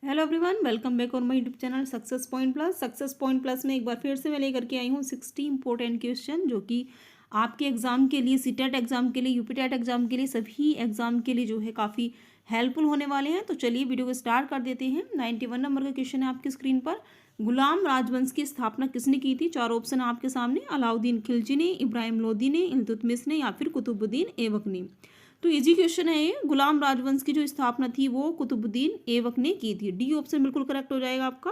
Hello everyone, welcome back on my YouTube channel success point plus. Success point plus में एक बार फिर से मैं लेकर के आई हूँ 60 इंपॉर्टेंट क्वेश्चन जो कि आपके एग्जाम के लिए, सीटेट एग्जाम के लिए, यूपीटेट एग्जाम के लिए, सभी एग्जाम के लिए जो है काफ़ी हेल्पफुल होने वाले हैं। तो चलिए वीडियो को स्टार्ट कर देते हैं। 91 नंबर का क्वेश्चन है आपकी स्क्रीन पर। गुलाम राजवंश की स्थापना किसने की थी? चार ऑप्शन है आपके सामने। अलाउद्दीन खिलजी ने, इब्राहिम लोदी ने, इल्तुतमिश ने या फिर कुतुबुद्दीन ऐबक ने। तो इजी क्वेश्चन है ये। गुलाम राजवंश की जो स्थापना थी वो कुतुबुद्दीन ऐबक ने की थी। डी ऑप्शन बिल्कुल करेक्ट हो जाएगा आपका।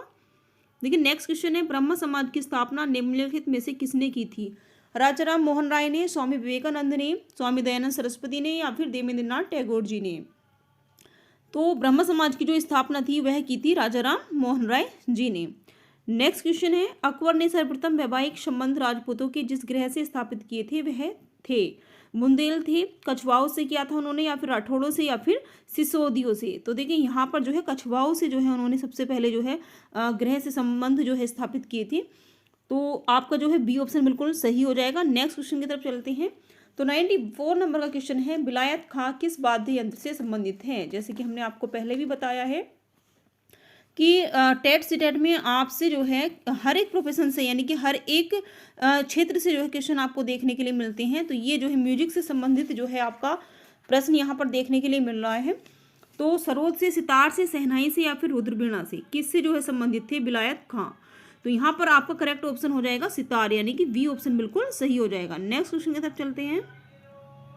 देखिए नेक्स्ट क्वेश्चन है, ब्रह्म समाज की स्थापना निम्नलिखित में से किसने की थी? राजाराम मोहन राय ने, स्वामी विवेकानंद ने, स्वामी दयानंद सरस्वती ने या फिर देवेंद्रनाथ टैगोर जी ने। तो ब्रह्म समाज की जो स्थापना थी वह की थी राजाराम मोहन राय जी ने। नेक्स्ट क्वेश्चन है, अकबर ने सर्वप्रथम वैवाहिक संबंध राजपूतों के जिस ग्रह से स्थापित किए थे वह थे? बुंदेल थे, कछवाओं से किया था उन्होंने, या फिर राठौड़ों से, या फिर सिसोदियों से। तो देखिए यहाँ पर जो है कछवाओं से जो है उन्होंने सबसे पहले जो है ग्रह से संबंध जो है स्थापित किए थे। तो आपका जो है बी ऑप्शन बिल्कुल सही हो जाएगा। नेक्स्ट क्वेश्चन की तरफ चलते हैं। तो 94 नंबर का क्वेश्चन है, विलायत खां किस वाद्य यंत्र से संबंधित है? जैसे कि हमने आपको पहले भी बताया है कि टेट सीटेट में आपसे जो है हर एक प्रोफेशन से, यानी कि हर एक क्षेत्र से जो है क्वेश्चन आपको देखने के लिए मिलते हैं। तो ये जो है म्यूजिक से संबंधित जो है आपका प्रश्न यहाँ पर देखने के लिए मिल रहा है। तो सरोद से, सितार से, शहनाई से या फिर रुद्रवीणा से, किससे जो है संबंधित थे विलायत खां? तो यहाँ पर आपका करेक्ट ऑप्शन हो जाएगा सितार, यानी कि बी ऑप्शन बिल्कुल सही हो जाएगा। नेक्स्ट क्वेश्चन की तरफ चलते हैं।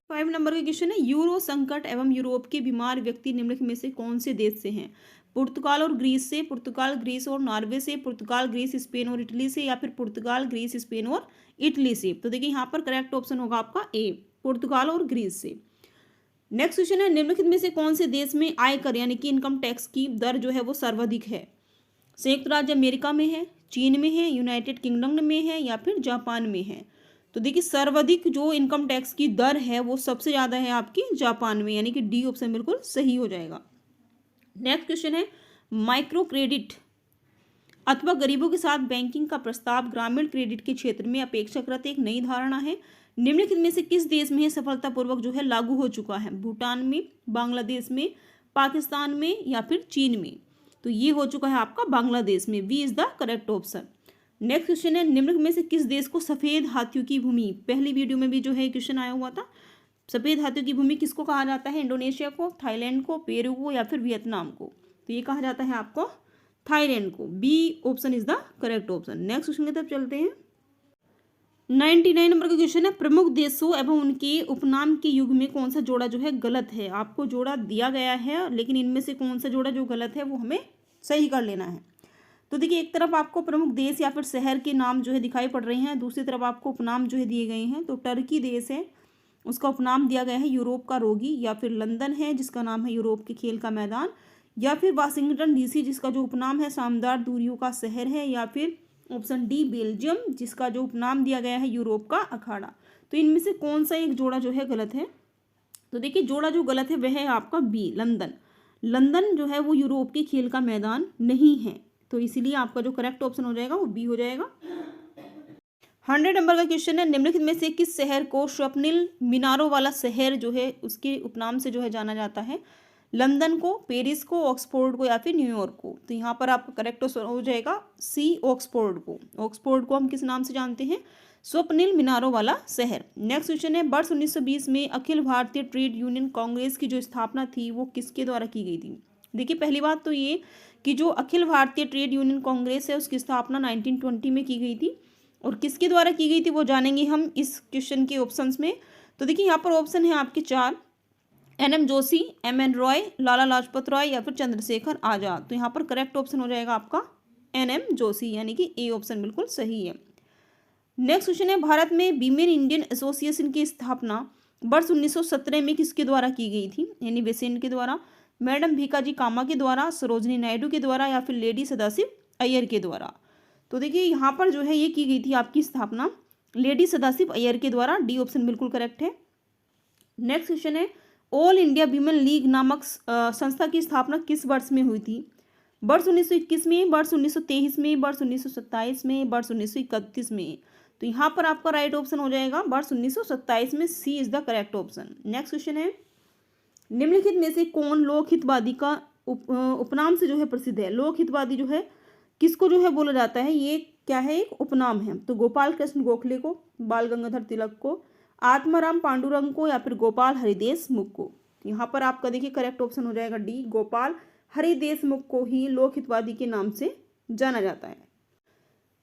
5 नंबर का क्वेश्चन है, यूरो संकट एवं यूरोप के बीमार व्यक्ति निम्नलिखित में से कौन से देश से हैं? पुर्तगाल और ग्रीस से, पुर्तगाल, ग्रीस और नॉर्वे से, पुर्तगाल, ग्रीस, स्पेन और इटली से, या फिर पुर्तगाल, ग्रीस, स्पेन और इटली से। तो देखिए यहाँ पर करेक्ट ऑप्शन होगा आपका ए, पुर्तगाल और ग्रीस से। नेक्स्ट क्वेश्चन है, निम्नलिखित में से कौन से देश में आयकर यानी कि इनकम टैक्स की दर जो है वो सर्वाधिक है? संयुक्त राज्य अमेरिका में है, चीन में है, यूनाइटेड किंगडम में है या फिर जापान में है? तो देखिए सर्वाधिक जो इनकम टैक्स की दर है वो सबसे ज़्यादा है आपकी जापान में, यानी कि डी ऑप्शन बिल्कुल सही हो जाएगा। नेक्स्ट क्वेश्चन है, माइक्रो क्रेडिट अथवा गरीबों के साथ बैंकिंग का प्रस्ताव ग्रामीण क्रेडिट के क्षेत्र में अपेक्षाकृत एक नई धारणा है। निम्नलिखित में से किस देश में सफलतापूर्वक जो है लागू हो चुका है? भूटान में, बांग्लादेश में, पाकिस्तान में या फिर चीन में? तो ये हो चुका है आपका बांग्लादेश में। B is the correct option. Next question है, निम्नलिखित में से किस देश को सफेद हाथियों की भूमि, पहली वीडियो में भी जो है क्वेश्चन आया हुआ था, सफेद हाथियों की भूमि किसको कहा जाता है? इंडोनेशिया को, थाईलैंड को, पेरू को या फिर वियतनाम को? तो ये कहा जाता है आपको थाईलैंड को। B option is the correct option. Next question की तरफ चलते हैं। 99 नंबर का क्वेश्चन है, प्रमुख देशों एवं उनके उपनाम के युग में कौन सा जोड़ा जो है गलत है? आपको जोड़ा दिया गया है लेकिन इनमें से कौन सा जोड़ा जो गलत है वो हमें सही कर लेना है। तो देखिए एक तरफ आपको प्रमुख देश या फिर शहर के नाम जो है दिखाई पड़ रहे हैं, दूसरी तरफ आपको उपनाम जो है दिए गए हैं। तो टर्की देश है, उसका उपनाम दिया गया है यूरोप का रोगी, या फिर लंदन है जिसका नाम है यूरोप के खेल का मैदान, या फिर वाशिंगटन डीसी जिसका जो उपनाम है शानदार दूरियों का शहर है, या फिर ऑप्शन डी बेल्जियम जिसका जो उपनाम दिया गया है यूरोप का अखाड़ा। तो इनमें से कौन सा एक जोड़ा जो है गलत है? तो देखिए जोड़ा जो गलत है वह है आपका बी, लंदन। लंदन जो है वो यूरोप के खेल का मैदान नहीं है, तो इसीलिए आपका जो करेक्ट ऑप्शन हो जाएगा वो बी हो जाएगा। 100 नंबर का क्वेश्चन है, निम्नलिखित में से किस शहर को स्वप्निल मीनारों वाला शहर जो है उसके उपनाम से जो है जाना जाता है? लंदन को, पेरिस को, ऑक्सफोर्ड को या फिर न्यूयॉर्क को? तो यहाँ पर आपका करेक्ट हो जाएगा सी, ऑक्सफोर्ड को। ऑक्सफोर्ड को हम किस नाम से जानते हैं? स्वप्निल मीनारों वाला शहर। नेक्स्ट क्वेश्चन है, वर्ष 1920 में अखिल भारतीय ट्रेड यूनियन कांग्रेस की जो स्थापना थी वो किसके द्वारा की गई थी? देखिए पहली बात तो ये कि जो अखिल भारतीय ट्रेड यूनियन कांग्रेस है उसकी स्थापना 1920 में की गई थी, और किसके द्वारा की गई थी वो जानेंगे हम इस क्वेश्चन के ऑप्शंस में। तो देखिए यहाँ पर ऑप्शन है आपके चार, एन जोशी, एन रॉय, लाला लाजपत राय या फिर चंद्रशेखर आजाद। तो यहाँ पर करेक्ट ऑप्शन हो जाएगा आपका एन जोशी, यानी कि ए ऑप्शन बिल्कुल सही है। नेक्स्ट क्वेश्चन है, भारत में वीमेन इंडियन एसोसिएशन की स्थापना वर्ष 1917 में किसके द्वारा की गई थी? यानी बेसेंट के द्वारा, मैडम भीकाजी कामा के द्वारा, सरोजनी नायडू के द्वारा या फिर लेडी सदाशिव अय्यर के द्वारा? तो देखिए यहाँ पर जो है ये की गई थी आपकी स्थापना लेडी सदाशिव अय्यर के द्वारा। डी ऑप्शन बिल्कुल करेक्ट है। नेक्स्ट क्वेश्चन है, ऑल इंडिया वीमेन लीग नामक संस्था की स्थापना किस वर्ष में हुई थी? वर्ष 1921 में, वर्ष 1923 में, वर्ष 1927 में, वर्ष 1931 में? तो यहाँ पर आपका राइट ऑप्शन हो जाएगा वर्ष 1927 में। C is the correct option. Next question है, निम्नलिखित में से कौन लोकहितवादी का उपनाम से जो है प्रसिद्ध है। लोक हितवादी जो है किसको जो है बोला जाता है, ये क्या है, एक उपनाम है। तो गोपाल कृष्ण गोखले को, बाल गंगाधर तिलक को, आत्माराम पांडुरंग को, या फिर गोपाल हरिदेशमुख को। यहाँ पर आपका देखिए करेक्ट ऑप्शन हो जाएगा डी, गोपाल हरिदेशमुख को ही लोक हितवादी के नाम से जाना जाता है।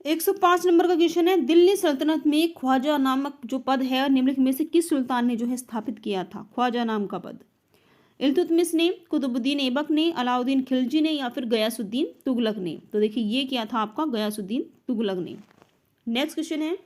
105 नंबर का क्वेश्चन है, दिल्ली सल्तनत में ख्वाजा नामक जो पद है निम्नलिखित में से किस सुल्तान ने जो है स्थापित किया था ख्वाजा नाम का पद? इल्तुतमिश ने, कुतुबुद्दीन ऐबक ने, अलाउद्दीन खिलजी ने, या फिर गयासुद्दीन तुगलक ने। तो देखिए ये क्या था आपका, गयासुद्दीन तुगलक ने। नेक्स्ट क्वेश्चन है,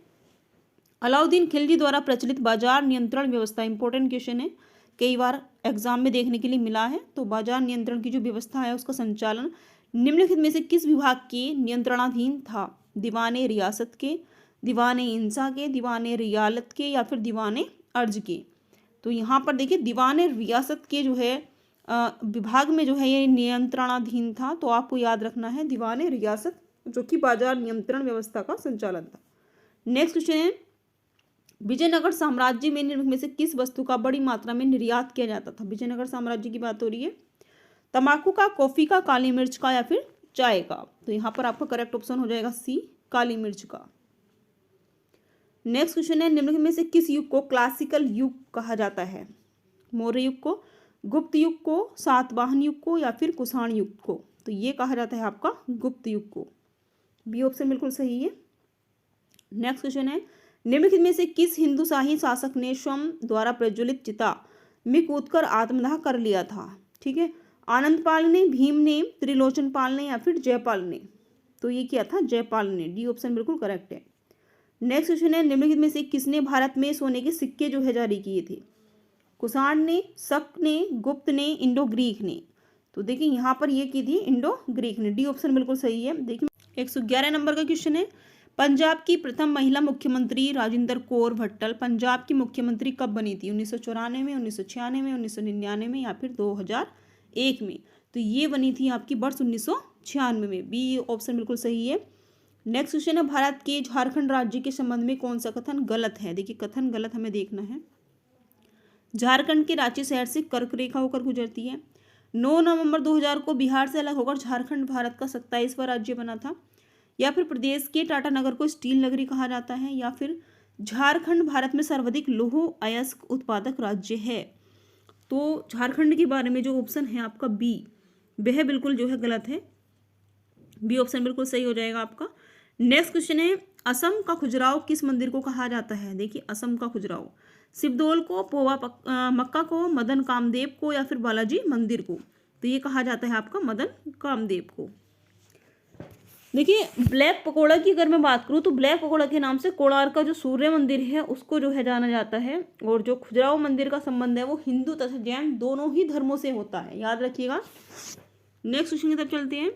अलाउद्दीन खिलजी द्वारा प्रचलित बाजार नियंत्रण व्यवस्था, इंपॉर्टेंट क्वेश्चन है, कई बार एग्जाम में देखने के लिए मिला है। तो बाजार नियंत्रण की जो व्यवस्था है उसका संचालन निम्नलिखित में से किस विभाग के नियंत्रणाधीन था? दीवाने रियासत के, दीवाने इंसा के, दीवाने रियालत के, या फिर दीवाने अर्ज के। तो यहाँ पर देखिए दीवाने रियासत के जो है विभाग में जो है ये नियंत्रणाधीन था। तो आपको याद रखना है दीवाने रियासत, जो कि बाजार नियंत्रण व्यवस्था का संचालन था। नेक्स्ट क्वेश्चन है, विजयनगर साम्राज्य में निम्नलिखित में से किस वस्तु का बड़ी मात्रा में निर्यात किया जाता था? विजयनगर साम्राज्य की बात हो रही है। तंबाकू का, कॉफी का, काली मिर्च का, या फिर चाय का। तो यहाँ पर आपका करेक्ट ऑप्शन हो जाएगा सी, काली मिर्च का। नेक्स्ट क्वेश्चन है, निम्नलिखित में से किस युग को क्लासिकल युग कहा जाता है? मौर्य युग को, गुप्त युग को, सातवाहन युग को, या फिर कुषाण युग को। तो ये कहा जाता है आपका गुप्त युग को। बी ऑप्शन बिल्कुल सही है। नेक्स्ट क्वेश्चन है, निम्नलिखित में से किस हिंदुशाही शासक ने स्वयं द्वारा प्रज्वलित चिता में कूदकर आत्मदाह कर लिया था? ठीक है, आनंद पाल ने, भीम ने, त्रिलोचन पाल ने, या फिर जयपाल ने। तो ये क्या था, जयपाल ने। डी ऑप्शन बिल्कुल करेक्ट है। नेक्स्ट क्वेश्चन है, निम्नलिखित में से किसने भारत में सोने के सिक्के जो है जारी किए थे? कुषाण ने, शक ने, गुप्त ने, इंडो ग्रीक ने। तो देखिए यहाँ पर ये की थी इंडो ग्रीक ने। डी ऑप्शन बिल्कुल सही है। देखिए 111 नंबर का क्वेश्चन है, पंजाब की प्रथम महिला मुख्यमंत्री राजेंद्र कौर भट्टल पंजाब की मुख्यमंत्री कब बनी थी? 1994 में, 1996 में, 1999 में, या फिर 2001 में। तो ये बनी थी आपकी वर्ष 1996 में। बी ऑप्शन बिल्कुल सही है। नेक्स्ट क्वेश्चन है, भारत के झारखंड राज्य के संबंध में कौन सा कथन गलत है? देखिए कथन गलत हमें देखना है। झारखंड के रांची शहर से कर्क रेखा होकर गुजरती है। 9 नवंबर 2000 को बिहार से अलग होकर झारखंड भारत का 27वां राज्य बना था। या फिर प्रदेश के टाटानगर को स्टील नगरी कहा जाता है। या फिर झारखंड भारत में सर्वाधिक लौह अयस्क उत्पादक राज्य है। तो झारखंड के बारे में जो ऑप्शन है आपका बी, वह बिल्कुल जो है गलत है। बी ऑप्शन बिल्कुल सही हो जाएगा आपका। नेक्स्ट क्वेश्चन है, असम का खुजराव किस मंदिर को कहा जाता है? देखिए असम का खुजराव शिवदोल को, पोवा मक्का को, मदन कामदेव को, या फिर बालाजी मंदिर को। तो ये कहा जाता है आपका मदन कामदेव को। देखिए ब्लैक पकोड़ा की अगर मैं बात करूँ तो ब्लैक पकोड़ा के नाम से कोणार्क का जो सूर्य मंदिर है उसको जो है जाना जाता है। और जो खुजराहो मंदिर का संबंध है वो हिंदू तथा जैन दोनों ही धर्मों से होता है, याद रखिएगा। नेक्स्ट क्वेश्चन की तरफ चलते हैं।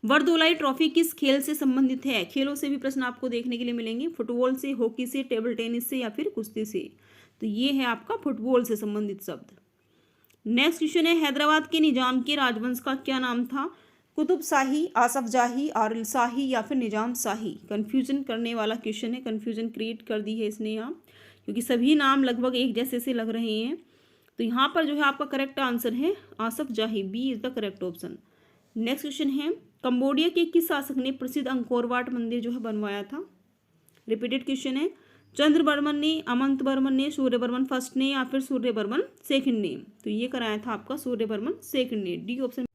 वर्दोलाई ट्रॉफी किस खेल से संबंधित है? खेलों से भी प्रश्न आपको देखने के लिए मिलेंगे। फुटबॉल से, हॉकी से, टेबल टेनिस से, या फिर कुश्ती से। तो ये है आपका फुटबॉल से संबंधित शब्द। नेक्स्ट क्वेश्चन है, हैदराबाद के निजाम के राजवंश का क्या नाम था? कुतुब शाही, आसफ जाही, आदिल शाही, या फिर निजाम शाही। कंफ्यूजन करने वाला क्वेश्चन है, कंफ्यूजन क्रिएट कर दी है इसने यहाँ, क्योंकि सभी नाम लगभग एक जैसे से लग रहे हैं। तो यहाँ पर जो है आपका करेक्ट आंसर है Asaf Jahi. B is the correct option. Next question है, कंबोडिया के किस शासक ने प्रसिद्ध अंकोर वाट मंदिर जो है बनवाया था? रिपीटेड क्वेश्चन है। चंद्रवर्मन ने, अमंतवर्मन ने, सूर्यवर्मन फर्स्ट ने, या फिर सूर्यवर्मन सेकंड ने। तो ये कराया था आपका सूर्यवर्मन सेकंड ने। D option.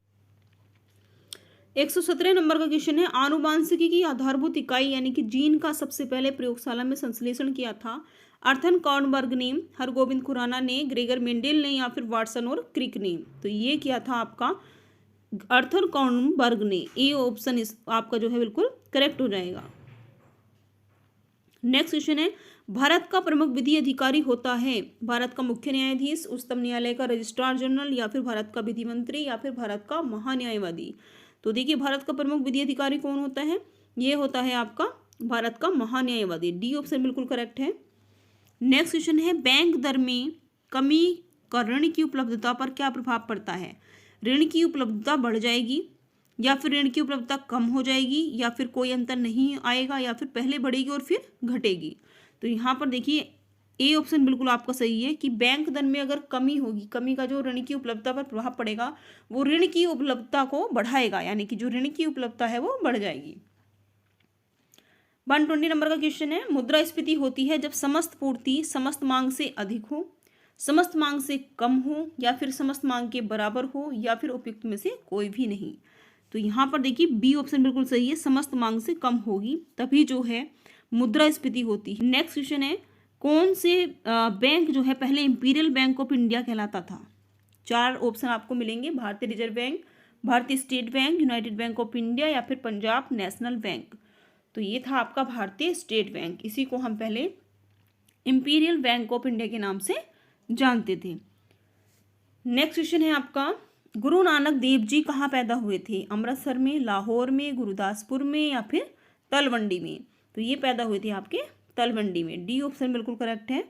117 नंबर का क्वेश्चन है, आनुवांशिकी की आधारभूत इकाई यानी कि जीन का सबसे पहले प्रयोगशाला में संश्लेषण किया था अर्थन कॉर्नबर्ग ने, हरगोविंद खुराना ने, ग्रेगर मेंडेल ने, या फिर वाटसन और क्रिक ने। तो ये किया था आपका अर्थर कॉर्नबर्ग ने। ए ऑप्शन इस आपका जो है बिल्कुल करेक्ट हो जाएगा। नेक्स्ट क्वेश्चन है, भारत का प्रमुख विधि अधिकारी होता है? भारत का मुख्य न्यायाधीश, उच्चतम न्यायालय का रजिस्ट्रार जनरल, या फिर भारत का विधि मंत्री, या फिर भारत का महान्यायवादी। तो देखिए भारत का प्रमुख विधि अधिकारी कौन होता है? ये होता है आपका भारत का महान्यायवादी। डी ऑप्शन बिल्कुल करेक्ट है। नेक्स्ट क्वेश्चन है, बैंक दर में कमी का ऋण की उपलब्धता पर क्या प्रभाव पड़ता है? ऋण की उपलब्धता बढ़ जाएगी, या फिर ऋण की उपलब्धता कम हो जाएगी, या फिर कोई अंतर नहीं आएगा, या फिर पहले बढ़ेगी और फिर घटेगी। तो यहाँ पर देखिए ए ऑप्शन बिल्कुल आपका सही है कि बैंक दर में अगर कमी होगी, कमी का जो ऋण की उपलब्धता पर प्रभाव पड़ेगा वो ऋण की उपलब्धता को बढ़ाएगा, यानी कि जो ऋण की उपलब्धता है वो बढ़ जाएगी। 120 नंबर का क्वेश्चन है, मुद्रास्फीति होती है जब समस्त पूर्ति समस्त मांग से अधिक हो, समस्त मांग से कम हो, या फिर समस्त मांग के बराबर हो, या फिर उपयुक्त में से कोई भी नहीं। तो यहाँ पर देखिए बी ऑप्शन बिल्कुल सही है, समस्त मांग से कम होगी तभी जो है मुद्रास्फीति होती है। नेक्स्ट क्वेश्चन है, कौन से बैंक जो है पहले इंपीरियल बैंक ऑफ इंडिया कहलाता था? 4 ऑप्शन आपको मिलेंगे, भारतीय रिजर्व बैंक, भारतीय state bank, United bank of India, या फिर पंजाब नेशनल बैंक। तो ये था आपका भारतीय स्टेट बैंक, इसी को हम पहले इंपीरियल बैंक ऑफ इंडिया के नाम से जानते थे। नेक्स्ट क्वेश्चन है आपका, गुरु नानक देव जी कहाँ पैदा हुए थे? अमृतसर में, लाहौर में, गुरुदासपुर में, या फिर तलवंडी में? तो ये पैदा हुए थे आपके तलवंडी में, डी ऑप्शन बिल्कुल करेक्ट है।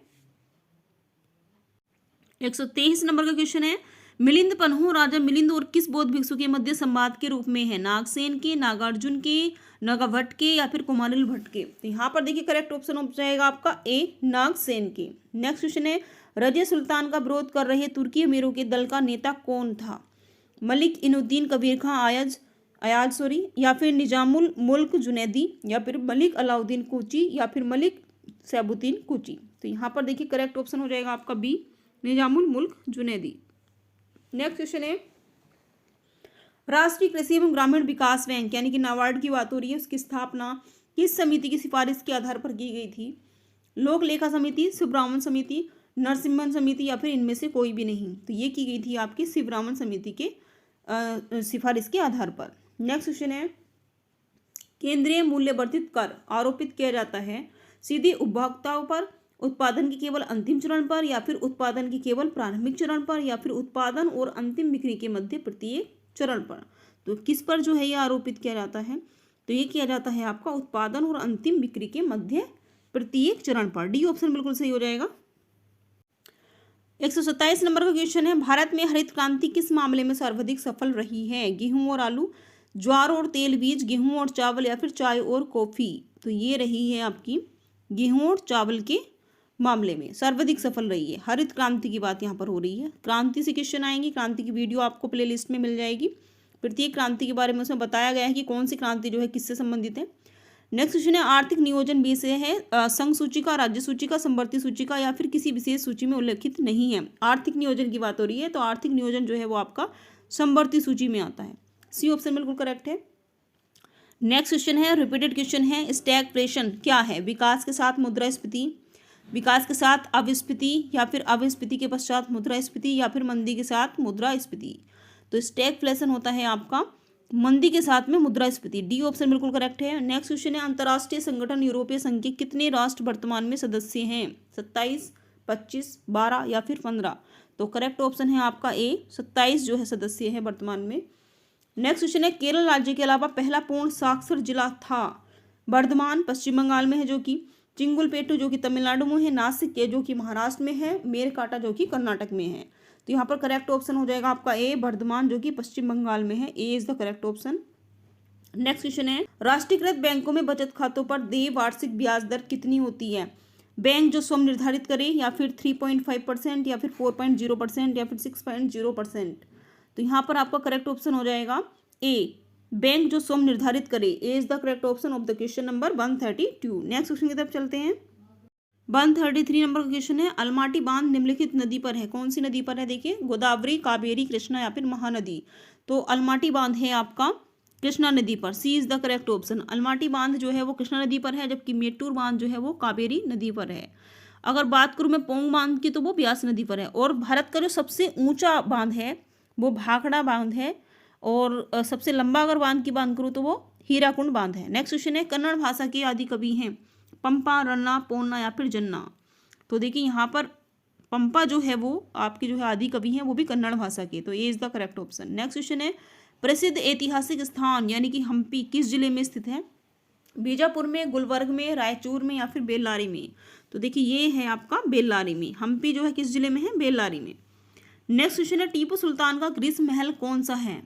123 नंबर का क्वेश्चन है, मिलिंद पन्हु राजा मिलिंद और किस बौद्ध भिक्षु के मध्य संवाद के रूप में है? नागसेन के, नागार्जुन के, नागाभट्ट के, या फिर कुमारिल भट्ट के? तो यहाँ पर देखिए करेक्ट ऑप्शन हो जाएगा आपका ए, नागसेन के। नेक्स्ट क्वेश्चन है, रजिया सुल्तान का विरोध कर रहे तुर्की अमीरों के दल का नेता कौन था? मलिक इनुद्दीन कबीर खां अयाज, या फिर निजामुल मुल्क जुनैदी, या फिर मलिक अलाउद्दीन कोची, या फिर मलिक सैबुद्दीन कोची? तो यहाँ पर देखिए करेक्ट ऑप्शन हो जाएगा आपका बी, निजामुल मुल्क जुनैदी। नेक्स्ट क्वेश्चन है, राष्ट्रीय कृषि एवं ग्रामीण विकास बैंक यानी कि नाबार्ड की बात हो रही है, उसकी स्थापना किस समिति की सिफारिश के आधार पर की गई थी? लोक लेखा समिति, सुब्राह्मण समिति, नरसिम्हन समिति, या फिर इनमें से कोई भी नहीं? तो ये की गई थी आपकी सुब्राह्मण समिति के सिफारिश के आधार पर। नेक्स्ट क्वेश्चन है, केंद्रीय मूल्य वर्धित कर आरोपित किया जाता है सीधे उपभोक्ताओं पर, उत्पादन के केवल अंतिम चरण पर, या फिर उत्पादन के केवल प्रारंभिक चरण पर, या फिर उत्पादन और अंतिम बिक्री के मध्य प्रत्येक चरण पर? तो किस पर जो है ये आरोपित किया जाता है? तो ये किया जाता है आपका उत्पादन और अंतिम बिक्री के मध्य प्रत्येक चरण पर, डी ऑप्शन बिल्कुल सही हो जाएगा। 127 नंबर का क्वेश्चन है, भारत में हरित क्रांति किस मामले में सर्वाधिक सफल रही है? गेहूं और आलू, ज्वार और तेल बीज, गेहूं और चावल, या फिर चाय और कॉफी? तो ये रही है आपकी गेहूं और चावल के मामले में सर्वाधिक सफल रही है। हरित क्रांति की बात यहाँ पर हो रही है। क्रांति से क्वेश्चन आएंगे, क्रांति की वीडियो आपको प्लेलिस्ट में मिल जाएगी, प्रत्येक क्रांति के बारे में उसमें बताया गया है कि कौन सी क्रांति जो है किससे संबंधित है। नेक्स्ट क्वेश्चन है, आर्थिक नियोजन विषय है संघ सूचिका, राज्य सूचिका, समवर्ती सूचिका, या फिर किसी विशेष सूची में उल्लेखित नहीं है। आर्थिक नियोजन की बात हो रही है, तो आर्थिक नियोजन जो है वो आपका समवर्ती सूची में आता है, सी ऑप्शन बिल्कुल करेक्ट है। नेक्स्ट क्वेश्चन है, रिपीटेड क्वेश्चन है, स्टैगफ्लेशन क्या है? विकास के साथ मुद्रास्फीति, विकास के साथ अविस्फीति, या फिर अविस्फीति के पश्चात मुद्रास्फीति, या फिर मंदी के साथ मुद्रास्फीति? तो स्टैगफ्लेशन होता है आपका मंदी के साथ में मुद्रास्फीति, डी ऑप्शन बिल्कुल करेक्ट है। नेक्स्ट क्वेश्चन है, अंतर्राष्ट्रीय संगठन यूरोपीय संघ के कितने राष्ट्र वर्तमान में सदस्य हैं? 27, 25, 12, या फिर 15? तो करेक्ट ऑप्शन है आपका ए, 27 जो है सदस्य है वर्तमान में। नेक्स्ट क्वेश्चन है, केरल राज्य के अलावा पहला पूर्ण साक्षर जिला था? बर्धमान पश्चिम बंगाल में है जो कि, चिंगुलपेटू जो कि तमिलनाडु में है, नासिक के जो कि महाराष्ट्र में है, मेरकाटा जो कि कर्नाटक में है? तो यहाँ पर करेक्ट ऑप्शन हो जाएगा आपका ए, बर्धमान जो कि पश्चिम बंगाल में है, A is the correct option. Next question है, राष्ट्रीयकृत बैंकों में बचत खातों पर देय वार्षिक ब्याज दर कितनी होती है? बैंक जो स्वयं निर्धारित करे, या फिर 3.5%, या फिर 4.0%, या फिर 6.0%? तो यहाँ पर आपका करेक्ट ऑप्शन हो जाएगा ए, बैंक जो स्वयं निर्धारित करे, A is the correct option of the question number 132। Next question की तरफ चलते हैं। 133 नंबर का क्वेश्चन है, अलमाटी बांध निम्नलिखित नदी पर है? कौन सी नदी पर है? देखिए, गोदावरी, कावेरी, कृष्णा, या फिर महानदी? तो अलमाटी बांध है आपका कृष्णा नदी पर, C is the correct option. Almatti बांध जो है वो कृष्णा नदी पर है, जबकि मेट्टूर बांध जो है वो कावेरी नदी पर है। अगर बात करूँ मैं पोंग बांध की, तो वो ब्यास नदी पर है। और भारत का जो सबसे ऊंचा बांध है वो भाखड़ा बांध है, और सबसे लंबा अगर बांध की बात करूँ तो वो हीराकुंड बांध है। नेक्स्ट क्वेश्चन है, कन्नड़ भाषा के आदि कवि हैं? पंपा, रन्ना, पोन्ना, या फिर जन्ना? तो देखिए यहाँ पर पंपा जो है वो आपके जो है आदि कवि हैं, वो भी कन्नड़ भाषा के, तो ये is the correct option. Next question है, प्रसिद्ध ऐतिहासिक स्थान यानी कि हम्पी किस जिले में स्थित है? बीजापुर में, गुलबर्ग में, रायचूर में, या फिर बेल्लारी में? तो देखिए ये है आपका बेल्लारी में, हम्पी जो है किस जिले में है? बेल्लारी में। नेक्स्ट क्वेश्चन है, टीपू सुल्तान का ग्रीष्म महल कौन सा है?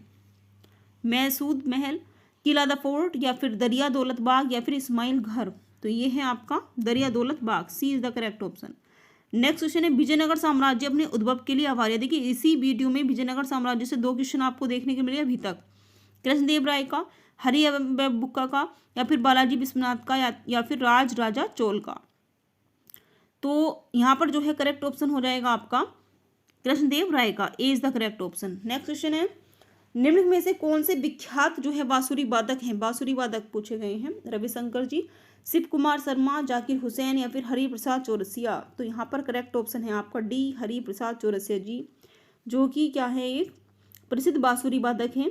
मैसूद महल, किला द फोर्ट, या फिर दरिया दौलत बाग, या फिर इस्माइल घर? तो ये है आपका Daria Daulat Bagh, C is the correct option. Next question है विजयनगर साम्राज्य अपने उद्भव के लिए आभारी है। देखिए इसी वीडियो में विजयनगर साम्राज्य से 2 क्वेश्चन आपको देखने को मिले अभी तक। कृष्णदेव राय का, हरिअम्बर बुक्का का, या फिर बालाजी विश्वनाथ का, या फिर राज राजा चोल का। तो यहाँ पर जो है करेक्ट ऑप्शन हो जाएगा आपका कृष्णदेव राय का। A is the correct option. Next question है निम्नलिखित में से कौन से विख्यात जो है बांसुरी वादक हैं, बांसुरी वादक पूछे गए हैं। रविशंकर जी, शिव कुमार शर्मा, जाकिर हुसैन, या फिर हरिप्रसाद चौरसिया। तो यहाँ पर करेक्ट ऑप्शन है आपका डी हरिप्रसाद चौरसिया जी, जो कि क्या है एक प्रसिद्ध बांसुरी वादक हैं।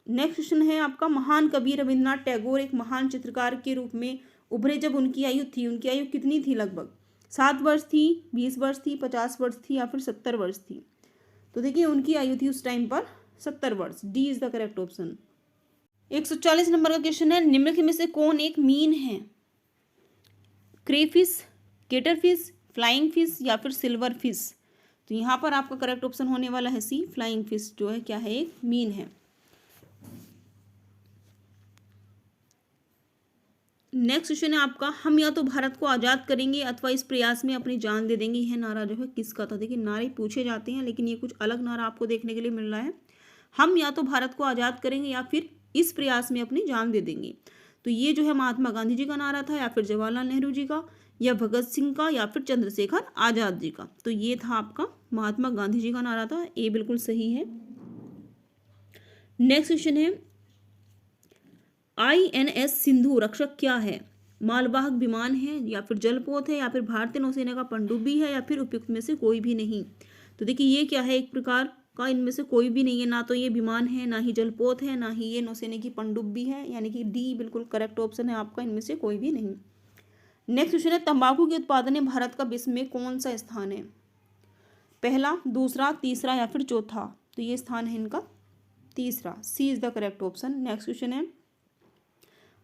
नेक्स्ट क्वेश्चन है आपका महान कवि रविन्द्रनाथ टैगोर एक महान चित्रकार के रूप में उभरे जब उनकी आयु थी, उनकी आयु कितनी थी? लगभग 7 वर्ष थी, 20 वर्ष थी, 50 वर्ष थी, या फिर 70 वर्ष थी। तो देखिए उनकी आयु थी उस टाइम पर 70 वर्ष। D is the correct option. 140 number का क्वेश्चन है निम्नलिखित में से कौन एक मीन है? क्रेफिश, केटरफिश, फ्लाइंग फिश, या फिर सिल्वर फिश। तो यहाँ पर आपका करेक्ट ऑप्शन होने वाला है सी फ्लाइंग फिश, जो है क्या है एक मीन है। नेक्स्ट क्वेश्चन है आपका हम या तो भारत को आज़ाद करेंगे अथवा इस प्रयास में अपनी जान दे देंगे। यह नारा जो है किसका था? देखिए नारे पूछे जाते हैं लेकिन ये कुछ अलग नारा आपको देखने के लिए मिल रहा है। हम या तो भारत को आज़ाद करेंगे या फिर इस प्रयास में अपनी जान दे देंगे। तो ये जो है महात्मा गांधी जी का नारा था, या फिर जवाहरलाल नेहरू जी का, या भगत सिंह का, या फिर चंद्रशेखर आज़ाद जी का। तो ये था आपका महात्मा गांधी जी का नारा था। ये बिल्कुल सही है। नेक्स्ट क्वेश्चन है INS सिंधु रक्षक क्या है? मालवाहक विमान है, या फिर जलपोत है, या फिर भारतीय नौसेना का पनडुब्बी है, या फिर उपयुक्त में से कोई भी नहीं। तो देखिए ये क्या है एक प्रकार का इनमें से कोई भी नहीं है, ना तो ये विमान है, ना ही जलपोत है, ना ही ये नौसेना की पनडुब्बी है, यानी कि डी बिल्कुल करेक्ट ऑप्शन है आपका, इनमें से कोई भी नहीं। नेक्स्ट क्वेश्चन है तंबाकू के उत्पादन में भारत का विश्व में कौन सा स्थान है? पहला, दूसरा, तीसरा, या फिर चौथा। तो ये स्थान है इनका तीसरा। C is the correct option. Next question है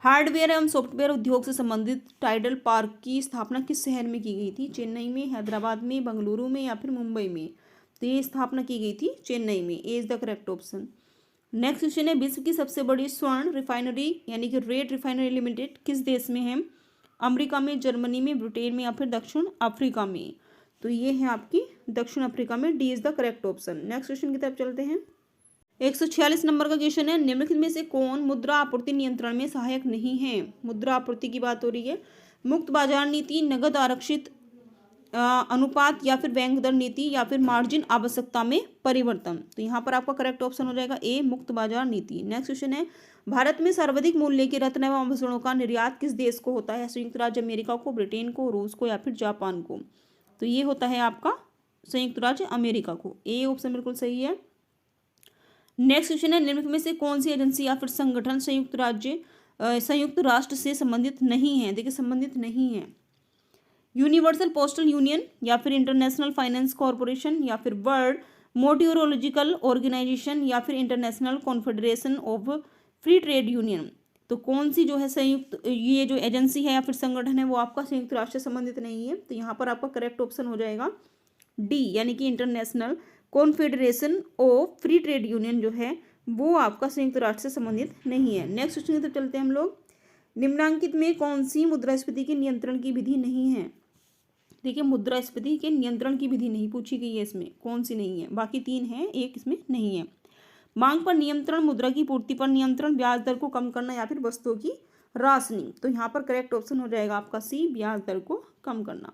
हार्डवेयर एवं सॉफ्टवेयर उद्योग से संबंधित टाइडल पार्क की स्थापना किस शहर में की गई थी? चेन्नई में, हैदराबाद में, बेंगलुरु में, या फिर मुंबई में। तो ये स्थापना की गई थी चेन्नई में। A is the correct option. Next question है विश्व की सबसे बड़ी स्वर्ण रिफाइनरी यानी कि रेड रिफाइनरी लिमिटेड किस देश में है? अमेरिका में, जर्मनी में, ब्रिटेन में, या फिर दक्षिण अफ्रीका में। तो ये है आपकी दक्षिण अफ्रीका में। D is the correct option. Next question की तरफ चलते हैं। 146 नंबर का क्वेश्चन है निम्नलिखित में से कौन मुद्रा आपूर्ति नियंत्रण में सहायक नहीं है? मुद्रा आपूर्ति की बात हो रही है। मुक्त बाजार नीति, नगद आरक्षित अनुपात, या फिर बैंक दर नीति, या फिर मार्जिन आवश्यकता में परिवर्तन। तो यहाँ पर आपका करेक्ट ऑप्शन हो जाएगा ए मुक्त बाजार नीति। नेक्स्ट क्वेश्चन है भारत में सर्वाधिक मूल्य के रत्न एवं आभूषणों का निर्यात किस देश को होता है? संयुक्त राज्य अमेरिका को, ब्रिटेन को, रूस को, या फिर जापान को। तो ये होता है आपका संयुक्त राज्य अमेरिका को। ए ऑप्शन बिल्कुल सही है। नेक्स्ट क्वेश्चन है निम्नलिखित में से कौन सी एजेंसी या फिर संगठन संयुक्त राष्ट्र से संबंधित नहीं है? देखिए संबंधित नहीं है। यूनिवर्सल पोस्टल यूनियन, या फिर इंटरनेशनल फाइनेंस कॉरपोरेशन, या फिर वर्ल्ड मोटियोरोलॉजिकल ऑर्गेनाइजेशन, या फिर international confederation of free trade union. तो कौन सी जो है संयुक्त ये जो एजेंसी है या फिर संगठन है वो आपका संयुक्त राष्ट्र से संबंधित नहीं है। तो यहाँ पर आपका करेक्ट ऑप्शन हो जाएगा डी यानी कि international confederation of free trade union जो है वो आपका संयुक्त राष्ट्र से संबंधित नहीं है। नेक्स्ट क्वेश्चन की तरफ चलते हैं हम लोग। निम्नांकित में कौन सी मुद्रास्फीति के नियंत्रण की विधि नहीं है? देखिए मुद्रास्फीति के नियंत्रण की विधि नहीं पूछी गई है, इसमें कौन सी नहीं है? बाकी 3 है, एक इसमें नहीं है। मांग पर नियंत्रण, मुद्रा की पूर्ति पर नियंत्रण, ब्याज दर को कम करना, या फिर वस्तुओं की राशनिंग। तो यहाँ पर करेक्ट ऑप्शन हो जाएगा आपका सी ब्याज दर को कम करना।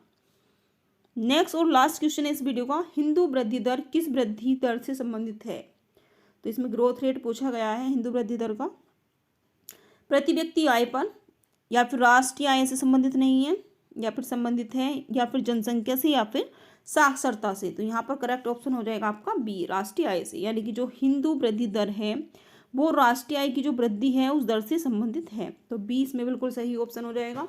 नेक्स्ट और लास्ट क्वेश्चन है इस वीडियो का, हिंदू वृद्धि दर किस वृद्धि दर से संबंधित है? तो इसमें ग्रोथ रेट पूछा गया है हिंदू वृद्धि दर का। प्रति व्यक्ति आय पर, या फिर राष्ट्रीय आय से संबंधित नहीं है, या फिर संबंधित है, या फिर जनसंख्या से, या फिर साक्षरता से। तो यहाँ पर करेक्ट ऑप्शन हो जाएगा आपका बी राष्ट्रीय आय से, यानी कि जो हिंदू वृद्धि दर है वो राष्ट्रीय आय की जो वृद्धि है उस दर से संबंधित है। तो 20 में बिल्कुल सही ऑप्शन हो जाएगा।